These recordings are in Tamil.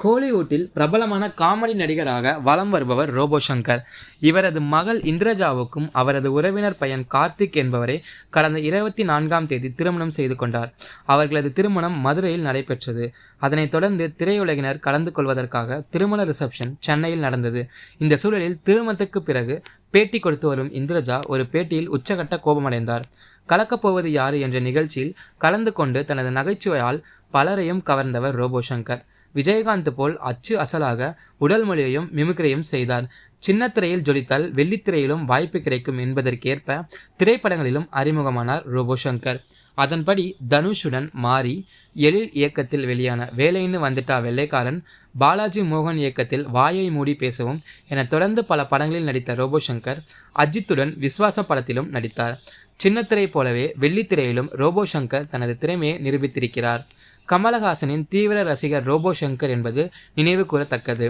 கோலிவுட்டில் பிரபலமான காமெடி நடிகராக வலம் வருபவர் ரோபோ சங்கர். இவரது மகள் இந்திரஜாவுக்கும் அவரது உறவினர் பையன் கார்த்திக் என்பவரை கடந்த 24ஆம் தேதி திருமணம் செய்து கொண்டார். அவர்களது திருமணம் மதுரையில் நடைபெற்றது. அதனைத் தொடர்ந்து திரையுலகினர் கலந்து கொள்வதற்காக திருமண ரிசப்ஷன் சென்னையில் நடந்தது. இந்த சூழலில் திருமணத்துக்கு பிறகு பேட்டி கொடுத்து வரும் இந்திரஜா ஒரு பேட்டியில் உச்சகட்ட கோபமடைந்தார். கலக்கப்போவது யாரு என்ற நிகழ்ச்சியில் கலந்து கொண்டு தனது நகைச்சுவையால் பலரையும் கவர்ந்தவர் ரோபோ சங்கர். விஜயகாந்த் போல் அச்சு அசலாக உடல் மொழியையும் மிமிக்ரியும் செய்தார். சின்ன திரையில் ஜொலித்தால் வெள்ளித்திரையிலும் வாய்ப்பு கிடைக்கும் என்பதற்கேற்ப திரைப்படங்களிலும் அறிமுகமானார் ரோபோ சங்கர். அதன்படி தனுஷுடன் மாறி, எழில் இயக்கத்தில் வெளியான வேலைன்னு வந்துட்டா வெள்ளைக்காரன், பாலாஜி மோகன் இயக்கத்தில் வாயை மூடி பேசவும் என தொடர்ந்து பல படங்களில் நடித்த ரோபோ சங்கர் அஜித்துடன் விஸ்வாச படத்திலும் நடித்தார். சின்னத்திரை போலவே வெள்ளித்திரையிலும் ரோபோ சங்கர் தனது திறமையை நிரூபித்திருக்கிறார். கமலஹாசனின் தீவிர ரசிகர் ரோபோ சங்கர் என்பது நினைவு கூறத்தக்கது.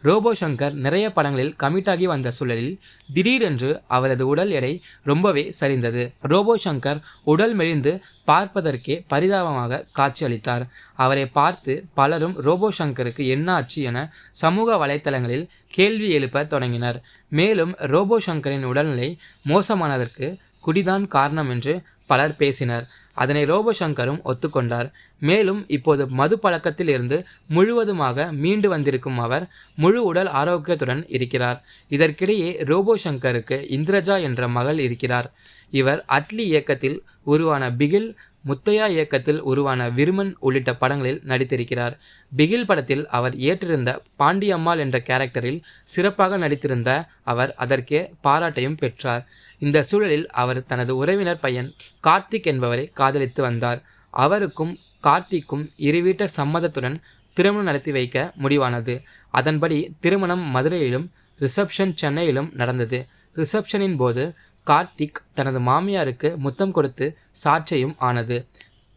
ரோபோ சங்கர் நிறைய படங்களில் கமிட்டாகி வந்த சூழலில் திடீரென்று அவரது உடல் எடை ரொம்பவே சரிந்தது. ரோபோ சங்கர் உடல் மெலிந்து பார்ப்பதற்கே பரிதாபமாக காட்சியளித்தார். அவரை பார்த்து பலரும் ரோபோ சங்கருக்கு என்ன ஆச்சு என சமூக வலைத்தளங்களில் கேள்வி எழுப்ப தொடங்கினர். மேலும் ரோபோ சங்கரின் உடல்நிலை மோசமானதற்கு குடிதான் காரணம் என்று பலர் பேசினர். அதனை ரோபோ சங்கரும் ஒத்துக்கொண்டார். மேலும் இப்போது மது பழக்கத்தில் இருந்து முழுவதுமாக மீண்டு வந்திருக்கும் அவர் முழு உடல் ஆரோக்கியத்துடன் இருக்கிறார். இதற்கிடையே ரோபோ சங்கருக்கு இந்திரஜா என்ற மகள் இருக்கிறார். இவர் அட்லி இயக்கத்தில் உருவான பிகில், முத்தையா இயக்கத்தில் உருவான விருமன் உள்ளிட்ட படங்களில் நடித்திருக்கிறார். பிகில் படத்தில் அவர் ஏற்றிருந்த பாண்டியம்மாள் என்ற கேரக்டரில் சிறப்பாக நடித்திருந்த அவர் அதற்கே பாராட்டையும் பெற்றார். இந்த சூழலில் அவர் தனது உறவினர் பையன் கார்த்திக் என்பவரை காதலித்து வந்தார். அவருக்கும் கார்த்திக்கும் இருவீட்டர் சம்மதத்துடன் திருமணம் நடத்தி வைக்க முடிவானது. அதன்படி திருமணம் மதுரையிலும் ரிசப்ஷன் சென்னையிலும் நடந்தது. ரிசப்ஷனின் போது கார்த்திக் தனது மாமியாருக்கு முத்தம் கொடுத்து சாட்சியும் ஆனது.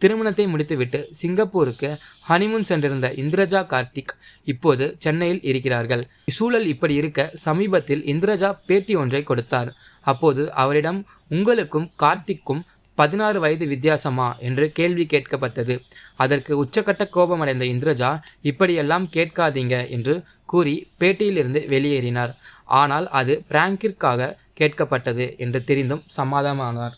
திருமணத்தை முடித்துவிட்டு சிங்கப்பூருக்கு ஹனிமூன் சென்றிருந்த இந்திரஜா, கார்த்திக் இப்போது சென்னையில் இருக்கிறார்கள். சூழல் இப்படி இருக்க சமீபத்தில் இந்திரஜா பேட்டி ஒன்றை கொடுத்தார். அப்போது அவரிடம் உங்களுக்கும் கார்த்திக்கும் 16 வயது வித்தியாசமா என்று கேள்வி கேட்கப்பட்டது. அதற்கு உச்சக்கட்ட கோபமடைந்த இந்திரஜா இப்படியெல்லாம் கேட்காதீங்க என்று கூறி பேட்டியிலிருந்து வெளியேறினார். ஆனால் அது பிராங்கிற்காக கேட்கப்பட்டது என்று தெரிந்தும் சமாதானமானார்.